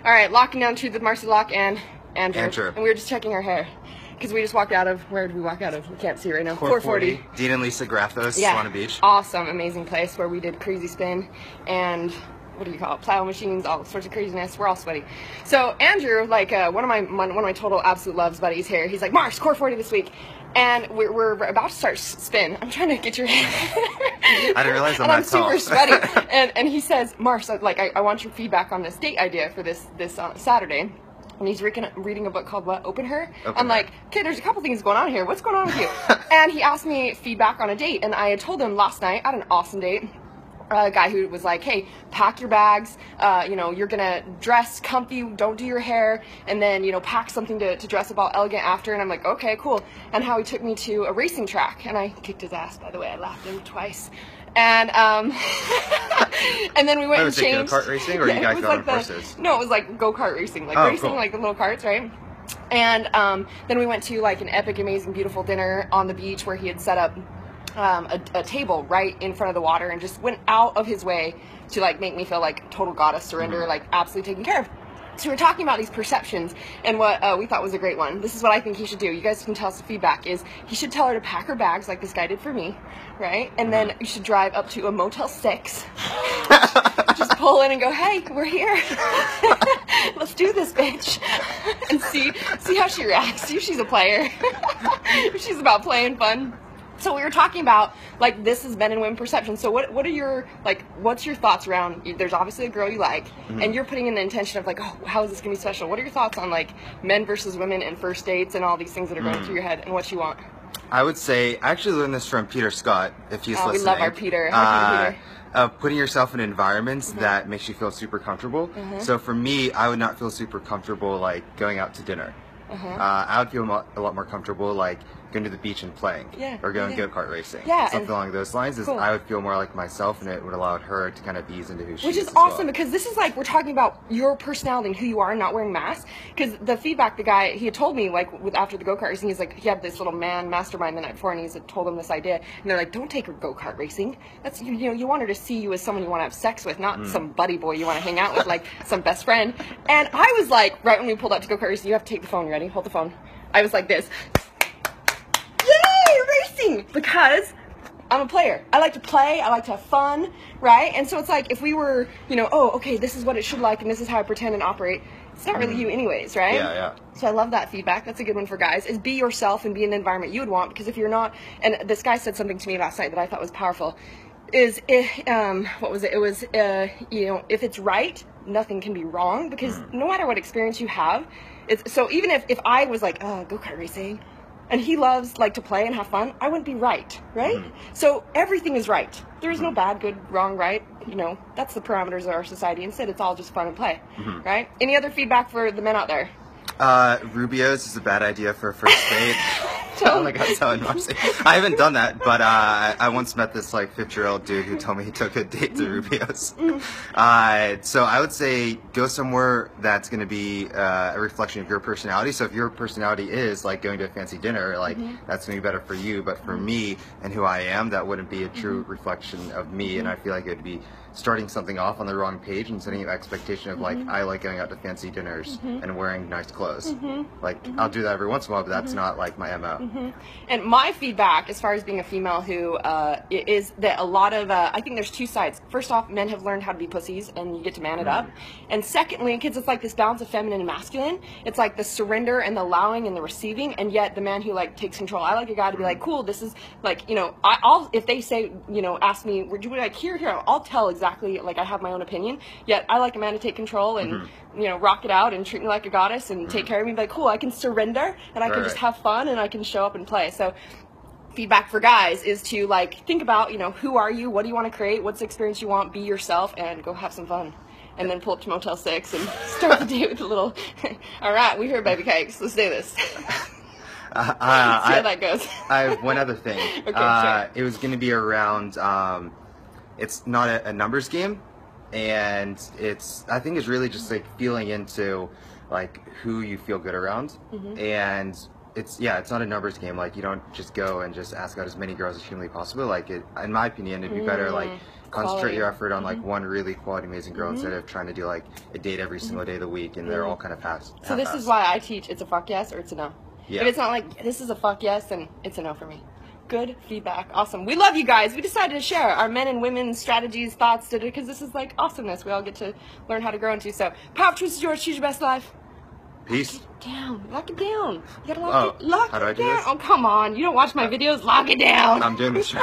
All right, locking down truth with Marci Lock and Andrew. And we were just checking our hair. Because we just walked out of, where did we walk out of? We can't see right now. 440. Dean and Lisa Graffos, yeah. Swan Beach. Awesome, amazing place where we did crazy spin and, what do you call it, plow machines, all sorts of craziness. We're all sweaty. So Andrew, like one of my total absolute loves buddies here, he's like, Marsh, core 40 this week. And we're about to start spin. I'm trying to get your hair. I didn't realize I'm and that tall. I'm super sweaty. and he says, Marsh, like I want your feedback on this date idea for this Saturday. And he's reading a book called what? Open Her? I'm like, okay, there's a couple things going on here. What's going on with you? And he asked me feedback on a date. And I had told him last night, I had an awesome date. A guy who was like, hey, pack your bags, you know, you're gonna dress comfy, don't do your hair, and then, you know, pack something to dress up all elegant after. And I'm like, okay, cool. And how he took me to a racing track, and I kicked his ass, by the way. I laughed at him twice. And and then we went and changed. Was it go-kart racing, or you guys going on horses? No, it was like go-kart racing, like racing, cool. Like the little carts, right? And then we went to like an epic, amazing, beautiful dinner on the beach where he had set up a table right in front of the water and just went out of his way to like make me feel like total goddess surrender, like absolutely taken care of. So we're talking about these perceptions, and what we thought was a great one. This is what I think he should do. You guys can tell us the feedback. Is he should tell her to pack her bags like this guy did for me, right? And then you should drive up to a Motel 6, just pull in and go, hey, we're here. Let's do this, bitch. And see how she reacts. See if she's a player. If she's about playing fun. So we were talking about, like, this is men and women perception. So what are your, like, what's your thoughts around, there's obviously a girl you like, and you're putting in the intention of, like, oh, how is this going to be special? What are your thoughts on, like, men versus women and first dates and all these things that are going through your head and what you want? I would say, I actually learned this from Peter Scott, if he's listening. We love our Peter. Hi, Peter. Putting yourself in environments that makes you feel super comfortable. So for me, I would not feel super comfortable, like, going out to dinner. I would feel a lot more comfortable, like, going to the beach and playing, or going go-kart racing, something along those lines. Is I would feel more like myself, and it would allow her to kind of ease into who she is. Which is awesome, because this is like, we're talking about your personality and who you are and not wearing masks. Because the feedback the guy, he had told me, like, after the go-kart racing, he's like, he had this little man mastermind the night before, and he's told him this idea, and they're like, don't take her go-kart racing. That's, you know, you want her to see you as someone you want to have sex with, not some buddy boy you want to hang out with, like some best friend. And I was like, right when we pulled up to go-kart racing, you have to take the phone. You ready? Hold the phone. I was like this. Racing, because I'm a player. I like to play, I like to have fun, right? And so it's like, if we were, you know, oh, okay, this is what it should like, and this is how I pretend and operate, it's not really you anyways, right? Yeah. So I love that feedback. That's a good one for guys, is be yourself and be in the environment you would want, because if you're not, and this guy said something to me last night that I thought was powerful, is, what was it? It was, you know, if it's right, nothing can be wrong, because no matter what experience you have, it's, so even if I was like, oh, go-kart racing, and he loves, like, to play and have fun, I wouldn't be right? So everything is right. There is no bad, good, wrong, right? You know, that's the parameters of our society. Instead, it's all just fun and play, right? Any other feedback for the men out there? Rubio's is a bad idea for a first date. Oh my god, so embarrassing. I haven't done that, but I once met this like 50-year-old dude who told me he took a date to Rubio's. So I would say go somewhere that's going to be a reflection of your personality. So if your personality is like going to a fancy dinner, like that's going to be better for you. But for me and who I am, that wouldn't be a true reflection of me. And I feel like it would be starting something off on the wrong page and setting an expectation of like, I like going out to fancy dinners and wearing nice clothes. Like I'll do that every once in a while, but that's not like my MO. And my feedback as far as being a female who is that a lot of, I think there's two sides. First off, men have learned how to be pussies and you get to man it up. And secondly, kids, it's like this balance of feminine and masculine. It's like the surrender and the allowing and the receiving, and yet the man who like takes control. I like a guy to be like, cool, this is like, you know, I'll, if they say, you know, ask me, would you be like, here, I'll tell exactly, like I have my own opinion, yet I like a man to take control and, you know, rock it out and treat me like a goddess and take care of me and be like, cool, I can surrender and I can just have fun and I can show up and play. So feedback for guys is to like think about, you know, who are you, what do you want to create, what's the experience you want, be yourself and go have some fun. And then pull up to Motel 6 and start the day with a little, all right, we heard baby cakes, let's do this. See how that goes. I have one other thing. Okay, sure. It was going to be around, it's not a numbers game, and I think it's really just like feeling into like who you feel good around, and it's not a numbers game. Like you don't just go and just ask out as many girls as humanly possible. Like in my opinion, it'd be better like concentrate your effort on like one really quality amazing girl instead of trying to do like a date every single day of the week, and they're all kind of So this is why I teach it's a fuck yes or it's a no. Yeah. If it's not like this is a fuck yes, then it's a no for me. Good feedback. Awesome. We love you guys. We decided to share our men and women strategies, thoughts, because this is like awesomeness. We all get to learn how to grow into. So, power of choice is yours. Choose your best life. Peace. Lock it down. Lock it down. You gotta lock it. Lock how do I it do down. this? Oh, come on. You don't watch my videos. Lock it down. I'm doing this show.